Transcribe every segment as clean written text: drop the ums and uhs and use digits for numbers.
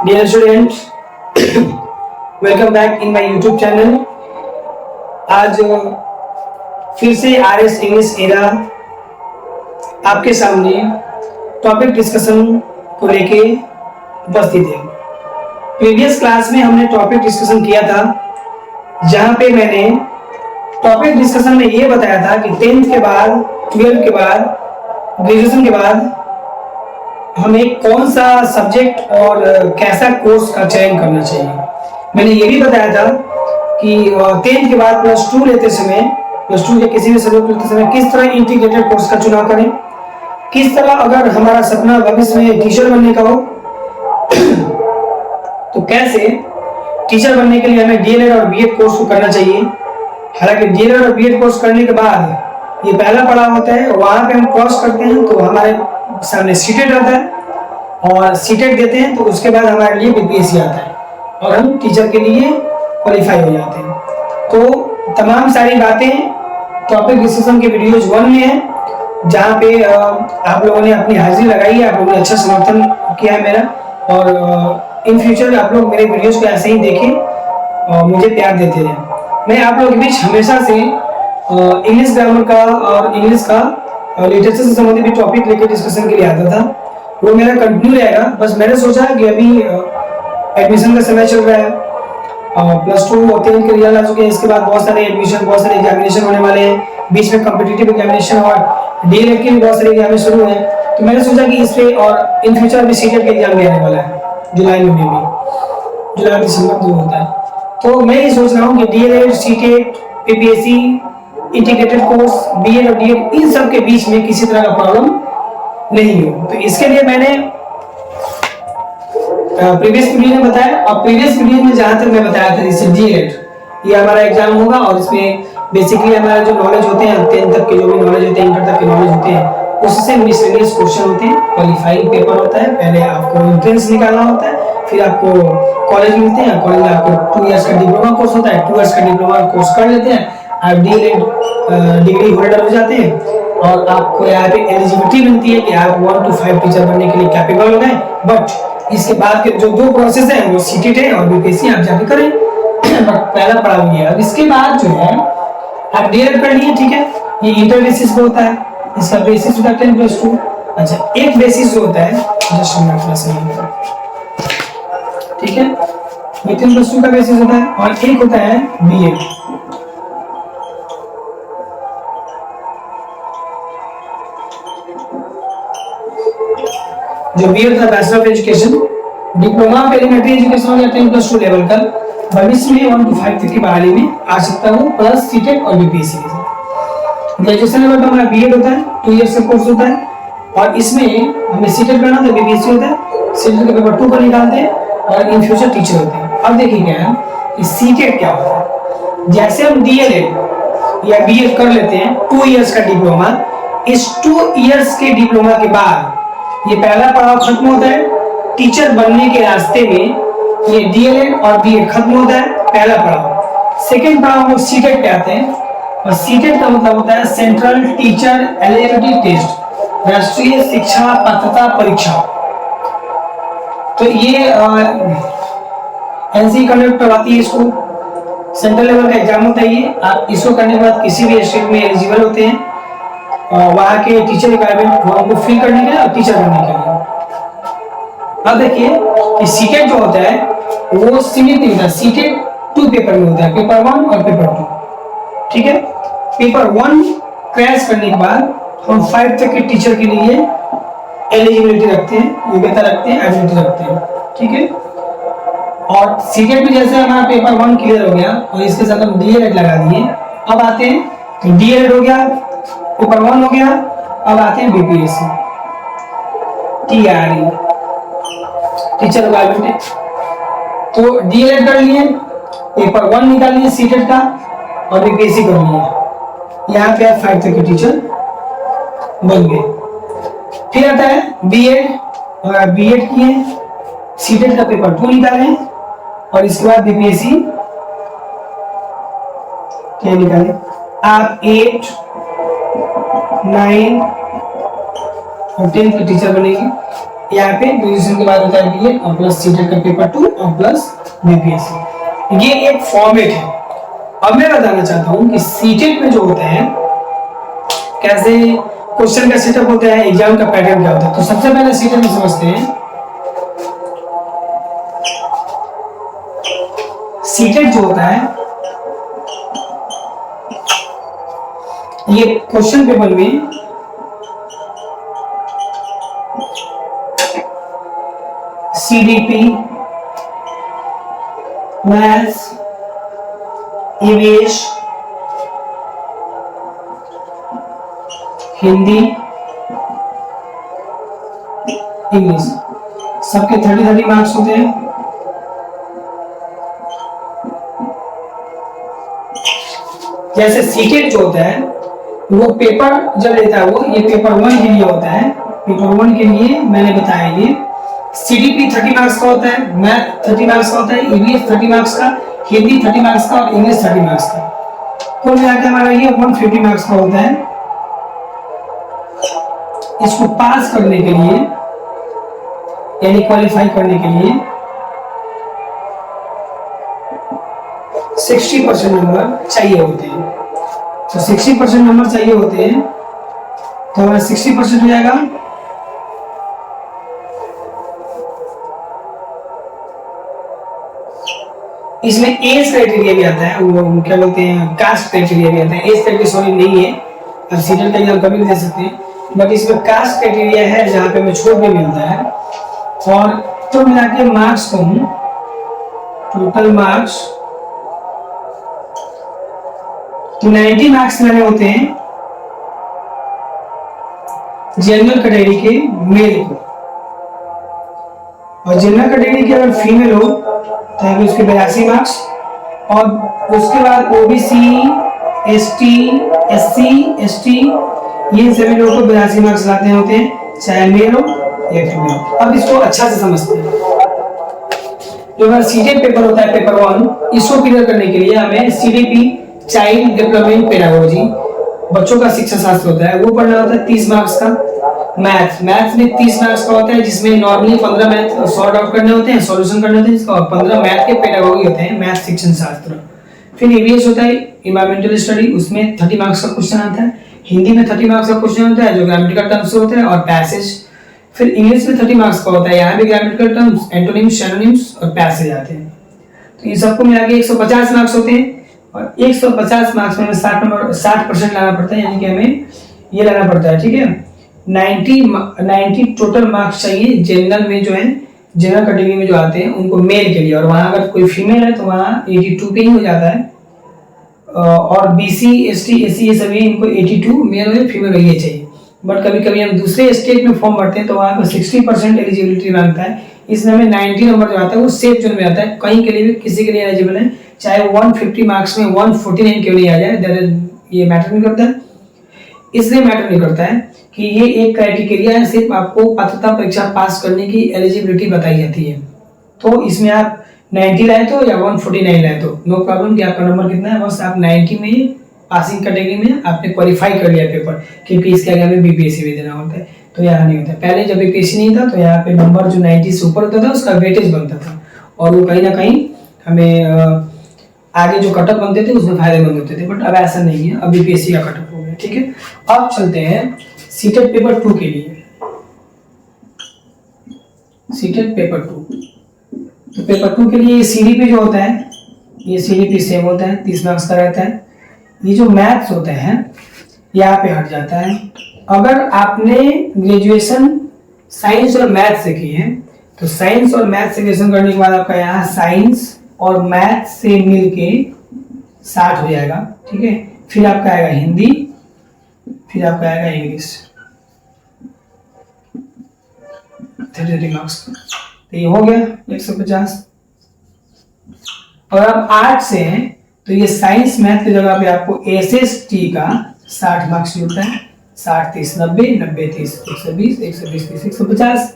Dear student, welcome back in my YouTube channel. आज फिर से RS इंग्लिश एरा आपके सामने टॉपिक डिस्कशन को लेके उपस्थित है। प्रीवियस क्लास में हमने टॉपिक डिस्कशन किया था, जहां पे मैंने टॉपिक डिस्कशन में ये बताया था कि 10th के बाद, 12th के बाद, ग्रेजुएशन के बाद हमें कौन सा सब्जेक्ट और कैसा कोर्स का चयन करना चाहिए। मैंने ये भी बताया था कि 10th के बाद +2 लेते समय, +2 या किसी भी सब्जेक्ट लेते समय किस तरह इंटीग्रेटेड कोर्स का चुनाव करें, किस तरह अगर हमारा सपना भविष्य में टीचर बनने का हो तो कैसे टीचर बनने के लिए हमें डीएलएड और बीएड कोर्स को करना चाहिए। हालांकि डीएलएड और बीएड कोर्स करने के बाद ये पहला पड़ाव होता है, वहां पे हम क्रॉस करते हैं तो हमारे सामने सीटेट आता है और सीटेट देते हैं तो उसके बाद हमारे लिए बीपीएससी आता है और हम टीचर के लिए क्वालिफाई हो जाते हैं। तो तमाम सारी बातें टॉपिक डिस्कशन के वीडियोज 1 में है, जहाँ पे आप लोगों ने अपनी हाजिरी लगाई है, आप लोगों ने अच्छा समर्थन किया है मेरा, और इन फ्यूचर आप लोग मेरे वीडियोज को ऐसे ही देखें और मुझे प्यार देते रहें। मैं आप लोगों के बीच हमेशा से इंग्लिश ग्रामर का और इंग्लिश का लिटरेचर से संबंधित भी टॉपिक लेकर डिस्कशन के लिए आता था, वो मेरा कंटिन्यू रहेगा। बस मैंने सोचा कि अभी एडमिशन का समय चल रहा है, +2 और 10th के रिजल्ट आ चुके हैं, इसके बाद बहुत सारे एडमिशन, बहुत सारे एग्जामिनेशन होने वाले हैं, बीच में कॉम्पिटिटिव एग्जामिनेशन और डीएलएड के भी बहुत सारे एग्जाम शुरू हैं। तो मैंने सोचा कि इस पे और इन फ्यूचर भी सीटेट का एग्जाम भी आने वाला है जुलाई में भी, जुलाई दिसंबर जो होता है। तो मैं ये सोच रहा हूँ कि DElEd, CTET, PPSC, integrated course, BEd और डीएड, इन सब के बीच में किसी तरह का प्रॉब्लम नहीं हो। तो इसके लिए मैंने प्रीवियस वीडियो में बताया, और प्रीवियस वीडियो में जहां तक मैं बताया था जैसे डीएड, ये हमारा एग्जाम होगा और इसमें बेसिकली हमारा जो नॉलेज होते हैं 10th तक के जो भी नॉलेज होते हैं, इंटर तक के नॉलेज होते हैं, उससे मिसलेनियस क्वेश्चन होते हैं, क्वालिफाइंग पेपर होता है, पहले आपको एंट्रेंस निकालना होता है, फिर आपको कॉलेज मिलते हैं, कॉलेज में आपको 2 इयर्स का डिप्लोमा कोर्स होता है, 2 इयर्स का डिप्लोमा कोर्स कर लेते हैं, आप डीएलएड डिग्री होल्डर हो जाते हैं और आपको यहाँ पे एलिजिबिलिटी मिलती है कि आप 1 to 5 टीचर बनने के लिए कैपेबल हो गए। बट इसके बाद के जो 2 प्रोसेस है वो सीटेट है और बीपीएससी आप जाके करें। बट पहला पड़ाव ये है। अब इसके बाद जो है आप डीएलएड कर लिए, ठीक है, ये इंटर बेसिस पे होता है, इसका बेसिस होता है 10+2। अच्छा, एक बेसिस जो होता है, जस्ट मिनट थोड़ा सा, ठीक है, ये 10+2 का बेसिस होता है और एक होता है बीएड। जो बीएड था, bachelor of education, diploma of elementary education हो गया 10+2 लेवल का, भविष्य में 1 to 5 तक की बहाली में आ सकता हूँ, प्लस सीटेट और बीपीएससी के साथ। ग्रेजुएशन लेवल का हमारा बीएड होता है, 2 इयर्स का कोर्स होता है और इसमें हमें सीटेट करना होता है, बीपीएससी होता है, सीटेट का पेपर 2 को निकालते हैं और इन फ्यूचर टीचर होते हैं। अब देखिए क्या है कि सीटेट क्या होता है। जैसे हम डीएलएड या बीएड कर लेते हैं 2 इयर्स का डिप्लोमा, इस 2 इयर्स के डिप्लोमा के बाद ये पहला पड़ाव खत्म होता है, टीचर बनने के रास्ते में ये डीएलएड और बीएड खत्म होता है, पहला पड़ाव। सेकंड पड़ाव हम सीटेट पे आते हैं और सीटेट का मतलब होता है सेंट्रल टीचर एलिजिबिलिटी टेस्ट, राष्ट्रीय शिक्षा पात्रता परीक्षा। तो ये एनसीई कंडक्ट करवाती है इसको, सेंट्रल लेवल का एग्जाम होता है ये। आप इसको करने के बाद किसी भी स्टेट में एलिजिबल होते हैं वहाँ के टीचर रिक्वायरमेंट को फिल करने के लिए और टीचर बनने के लिए। अब देखिए कि सीटेट जो होता है वो सीमित नहीं होता, सीटेट 2 पेपर में होता है, पेपर 1 और पेपर 2, ठीक है। पेपर 1 क्रैश करने के बाद हम 5 तक के टीचर के लिए एलिजिबिलिटी रखते हैं, योग्यता रखते हैं, एबिलिटी रखते हैं, ठीक है। और सीटेट में जैसे हमारा पेपर 1 क्लियर हो गया और इसके साथ हम डीएलएड लगा दिए, अब आते हैं तो डीएलएड हो गया, पेपर 1 हो गया, अब आते हैं बीपीएससी, टीआरई, टीचर रिक्वायरमेंट। तो डीएलएड कर लिए, पेपर 1 निकाल लिए सीटेट का और बीपीएससी कर लिए, यहाँ पे आप 5 तक के टीचर बन गए। फिर आता है बीएड, और आप बीएड किए, सीटेट का पेपर 2 निकाले और इसके बाद बीपीएससी क्या निकाले, आप 8, 9 और 10 के टीचर बनेंगे। यहाँ पे ग्रेजुएशन के बाद होता है बीए और प्लस सीटेट का पेपर 2 और प्लस बीपीएससी। ये एक फॉर्मेट है। अब मैं बताना चाहता हूँ कि सीटेट में जो होता है कैसे क्वेश्चन का सेटअप होता है, एग्जाम का पैटर्न क्या होता है। तो सबसे पहले सीटेट में समझते हैं। सीटेट जो होता है ये क्वेश्चन पेपर में CDP, maths, EVS, Hindi, English सबके 30 मार्क्स होते हैं। जैसे सीटेट जो होता है वो पेपर जब लेता है वो ये पेपर 1 के लिए होता है। पेपर 1 के लिए मैंने बताया ये सीडीपी 30 मार्क्स का होता है, मैथ 30 मार्क्स का होता है, ईवीएस 30 मार्क्स का, हिंदी 30 मार्क्स का और इंग्लिश 30 मार्क्स का। कुल मिलाकर हमारा ये 150 मार्क्स का होता है। इसको पास करने के लिए यानी क्वालिफाई करने के लिए 60% नंबर चाहिए होते हैं। तो 60% नंबर चाहिए होते हैं तो हमारा 60% हो जाएगा। इसमें एज क्राइटेरिया भी आता है, वो क्या बोलते हैं कास्ट क्राइटेरिया भी आता है। एज क्राइटेरिया सॉरी नहीं है, अब सीटेट का एग्जाम कभी भी दे सकते हैं, बट इसमें कास्ट क्राइटेरिया है जहाँ पे हमें छूट भी मिलता है। और तो मिला के मार्क्स को हूँ टोटल मार्क्स तो 90 मार्क्स लेने होते हैं जनरल कैटेगरी के मेल को, और जनरल कैटेगरी के अगर फीमेल हो तो है उसके 82 मार्क्स, और उसके बाद ओबीसी, एसटी, एससी, एसटी ये सभी लोगों को 82 मार्क्स लाते होते हैं, चाहे मेल हो या फीमेल हो। अब इसको अच्छा से समझते हैं। जो हमारा सीटेट पेपर होता है पेपर 1, इसको क्लियर करने के लिए हमें सीडीपी चाइल्ड डेवलपमेंट पेडागोजी बच्चों का शिक्षा शास्त्र होता है वो पढ़ना होता है 30 मार्क्स का। मैथ्स में 30 मार्क्स का होता है जिसमें नॉर्मली 15 मैथ सॉर्ट आउट करने होते हैं, सॉल्यूशन करने होते हैं, इसका 15 मैथ के पेडागोजी होते हैं, मैथ शिक्षण शास्त्र। फिर ईवीएस होता है इन्वायरमेंटल स्टडी, उसमें 30 मार्क्स का क्वेश्चन आता है। हिंदी में 30 मार्क्स का क्वेश्चन होता है जो ग्रामेटिकल टर्म्स से होते हैं और पैसेज। फिर इंग्लिश में 30 मार्क्स का होता है, यहाँ भी ग्रामेटिकल टर्म्स, एंटोनिम्स, सिनोनिम्स और पैसेज आते हैं। तो ये सबको मिला के 150 मार्क्स होते हैं, और 150 मार्क्स में 60% लाना पड़ता है, यानी कि हमें ये लाना पड़ता है, ठीक है। 90 टोटल मार्क्स चाहिए जनरल में, जो है जनरल कैटेगरी में जो आते हैं उनको मेल के लिए, और वहाँ अगर कोई फीमेल है तो वहाँ 82 पे ही हो जाता है। और बीसी, एसटी, एससी ये सभी इनको 82 मेल हो या फीमेल हो ये चाहिए। बट कभी कभी हम दूसरे स्टेट में फॉर्म भरते हैं तो वहाँ पर 60% एलिजिबिलिटी मांगता है, इसमें हमें 90 नंबर जो आता है वो सेफ जोन में आता है। कहीं के लिए भी किसी के लिए एलिजिबल है, चाहे 150 मार्क्स में 149 क्यों नहीं आ जाए, ये मैटर नहीं करता है। इसलिए मैटर नहीं करता है कि ये एक क्राइटेरिया है, सिर्फ आपको पात्रता परीक्षा पास करने की एलिजिबिलिटी बताई जाती है। तो इसमें आप 90 लाए तो या 149 लाए तो नो प्रॉब्लम कि आपका नंबर कितना है, बस आप 90 में ही पासिंग कैटेगरी में आपने क्वालिफाई कर लिया पेपर, क्योंकि इसके आगे हमें बीपीएससी भी देना होता है। तो यहाँ नहीं होता, पहले जब बीपीएससी नहीं था तो यहाँ पे नंबर जो 90 से ऊपर होता था उसका वेटेज बनता था, और वो कहीं ना कहीं हमें आगे जो कटअप बनते थे उसमें फायदेमंद होते थे। बट अब ऐसा नहीं है, अब बीपीएससी का कटअप हो गया, ठीक है। अब चलते हैं सीटेट पेपर 2 के लिए। सीटेट पेपर 2, तो पेपर 2 के लिए सीडीपी जो होता है ये सीडीपी सेम होता है, 30 मार्क्स का रहता है। ये जो मैथ्स होते हैं यहाँ पे हट जाता है। अगर आपने ग्रेजुएशन साइंस और मैथ से की है तो साइंस और मैथ से ग्रेजुएशन करने के बाद आपका यहाँ साइंस और मैथ से मिलके 60 हो जाएगा, ठीक है। फिर आपका आएगा हिंदी, फिर आपका आएगा इंग्लिश 30 मार्क्स का, तो ये हो गया 150। और आप आर्ट से हैं तो ये साइंस मैथ की जगह पे आपको एसएसटी का 60 मार्क्स मिलता है, 60 30 90 90 30 120 120 30 150।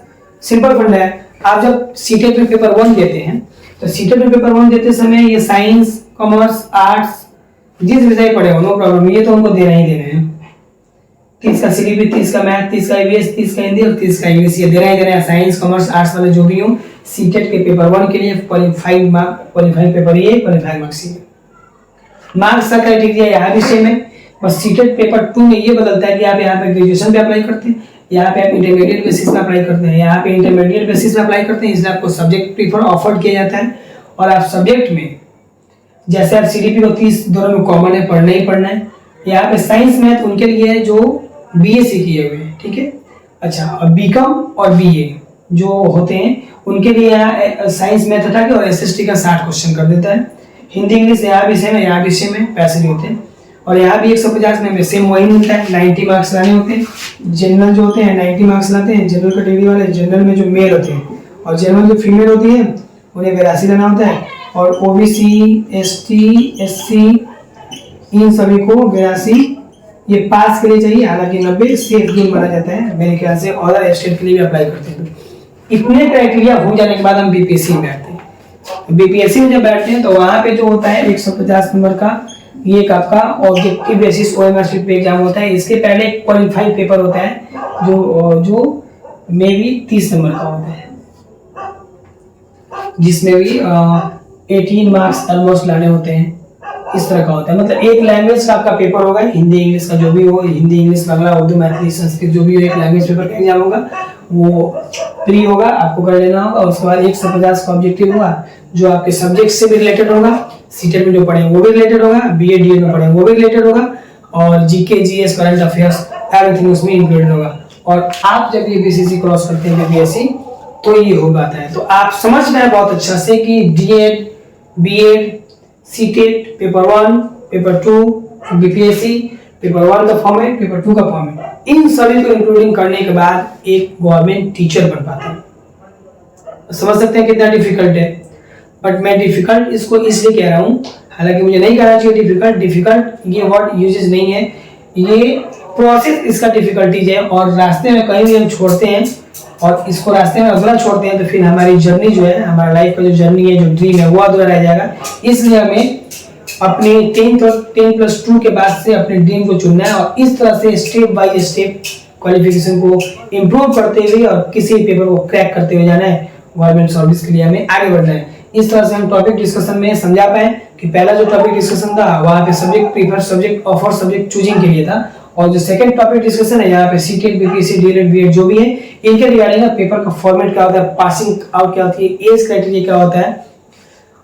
सिंपल फंड है। आप जब सीटेट में पेपर 1 देते हैं तो सीटेट में पेपर 1 देते समय ये साइंस, कॉमर्स, आर्ट्स जिस विषय पढ़े हो नो प्रॉब्लम, ये तो उनको देना ही देना है। 30 का CDP, 30 का मैथ, 30 का EVS, 30 का हिंदी और 30 का इंग्लिश, ये दे रहे हैं साइंस कॉमर्स आर्ट्स वाले जो भी हो। सीटेट के पेपर 1 के लिए क्वालिफाइड पेपर ये, क्वालिफाइड मार्क्स ये। मार्क्स का क्राइटेरिया यहाँ भी सेम है, बस सीटेट पेपर 2 में ये बदलता है कि आप यहाँ पे ग्रेजुएशन पे अप्लाई करते हैं, यहाँ पे आप इंटरमीडिएट बेसिस पे अप्लाई करते हैं, यहाँ पे इंटरमीडिएट बेसिस पे अप्लाई करते हैं, इसलिए आपको सब्जेक्ट प्रीफर ऑफर्ड किया जाता है। और आप सब्जेक्ट में जैसे आप CDP को 30 दोनों में कॉमन है, पढ़ना ही पढ़ना है। यहाँ पे साइंस मैथ उनके लिए है जो BSc किए हुए हैं, ठीक है। अच्छा, अब BCom और BA जो होते हैं उनके लिए यहाँ साइंस मैथ हटा के और SST का 60 क्वेश्चन कर देता है। हिंदी इंग्लिश यहाँ भी सेम है, यहाँ भी सेम है, पैसे नहीं होते हैं। और यहाँ भी 150 में सेम वही मिलता है, 90 मार्क्स लाने होते हैं। जनरल जो होते हैं 90 मार्क्स लाते हैं, जनरल कैटेगरी वाले। जनरल में जो मेल होते हैं और जनरल जो फीमेल होती है उन्हें 82 लाना होता है। और OBC, ST, SC इन सभी को 82 ये पास के लिए चाहिए, हालांकि 90 सेफ गेम माना जाता है मेरे ख्याल से। अदर स्टेट के लिए भी अप्लाई करते हैं। इतने क्राइटेरिया हो जाने के बाद हम BPSC में बैठते हैं। BPSC में जब बैठते हैं तो वहाँ पे जो होता है 150 नंबर का ये एक आपका ऑब्जेक्टिव बेसिस OMR शीट पे एग्जाम होता है। इसके पहले एक क्वालिफाइड पेपर होता है जो मे भी 30 नंबर का होता है, जिसमें भी 18 मार्क्स ऑलमोस्ट लाने होते हैं। इस तरह का होता है, मतलब एक लैंग्वेज का आपका पेपर होगा, हिंदी इंग्लिश का जो भी हो, हिंदी इंग्लिश बांग्ला उर्दू मैथिली संस्कृत जो भी हो, एक लैंग्वेज पेपर का एग्जाम होगा, वो प्री होगा, आपको कर लेना होगा। उसके बाद 150 का ऑब्जेक्टिव होगा जो आपके सब्जेक्ट से भी रिलेटेड होगा। सीटेट में जो पढ़ेंगे वो भी रिलेटेड होगा, BA DA में पढ़ेंगे वो भी रिलेटेड होगा, और GK GS current affairs everything उसमें इंक्लूडेड होगा। और आप जब ये BCC क्रॉस करते हैं BPSC तो ये हो पाता है। तो आप समझ रहे हैं बहुत अच्छा से कि DED, BEd, CTET paper 1, paper 2, BPSC paper 1 का फॉर्मेट, पेपर 2 का फॉर्मेट, इन सभी को इंक्लूडिंग करने के बाद एक गवर्नमेंट टीचर बन पाता है। समझ सकते हैं कितना डिफिकल्ट है। बट मैं डिफिकल्ट इसको इसलिए कह रहा हूँ, हालांकि मुझे नहीं कहना चाहिए डिफिकल्ट ये वर्ड यूजेस नहीं है, ये प्रोसेस इसका डिफिकल्टीज है। और रास्ते में कहीं भी हम छोड़ते हैं और इसको रास्ते में अधूरा छोड़ते हैं तो फिर हमारी जर्नी जो है, हमारा लाइफ का जो जर्नी है, जो ड्रीम है, वो अधूरा रह जाएगा। इसलिए हमें अपने 10+2 के बाद से अपने ड्रीम को चुनना है और इस तरह से स्टेप बाय स्टेप क्वालिफिकेशन को इम्प्रूव करते हुए और किसी पेपर को क्रैक करते हुए जाना है। गवर्नमेंट सर्विस के लिए हमें आगे बढ़ना है। इस तरह से हम टॉपिक डिस्कशन में समझा पाए कि पहला जो टॉपिक डिस्कशन था वहाँ पे subject prefer, subject offer, subject choosing के लिए था, और जो सेकंड टॉपिक डिस्कशन है यहाँ पे सीटेट, BPSC, DELED, BEd जो भी है, इनके रिगार्डिंग पेपर का फॉर्मेट क्या होता है, पासिंग आउट क्या होती है, एज क्राइटेरिया क्या होता है,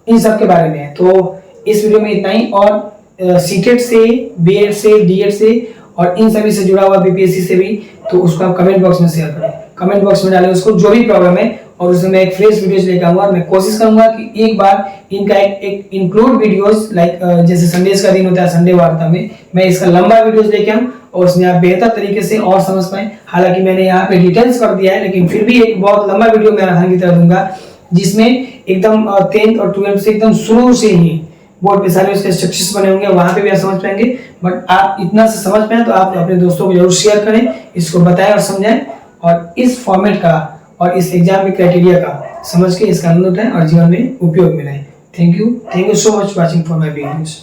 इन सब के बारे में है। तो इस वीडियो में इतना ही। और सीटेट से, BEd से, DED से और इन सभी से जुड़ा हुआ BPSC से भी, तो उसको आप कमेंट बॉक्स में शेयर करें, कमेंट बॉक्स में डालें उसको जो भी प्रॉब्लम है, और उसमें मैं एक फ्रेश वीडियोस लेकर आऊंगा। मैं कोशिश करूंगा कि एक बार इनका एक इंक्लूड वीडियोस लाइक जैसे संडेज का दिन होता है, संडे वार्ता में मैं इसका लंबा वीडियोस लेके आऊं और उसमें आप बेहतर तरीके से और समझ पाए। हालांकि मैंने यहाँ पे डिटेल्स कर दिया है, लेकिन फिर भी एक बहुत लंबा वीडियो मैं मैराथन की तरह दूंगा, जिसमें एकदम 10th और 12th से एकदम शुरू से ही बोर्ड पे सारे उसके स्ट्रक्चर्स बने होंगे, वहां पे भी आप समझ पाएंगे। बट आप इतना से समझ पाए तो आप अपने दोस्तों को जरूर शेयर करें, इसको बताएं और समझाएं, और इस फॉर्मेट का और इस एग्जाम के क्राइटेरिया का समझ के इसका आनंद उठाएं और जीवन में उपयोग में लाएं। Thank you so much watching for my videos.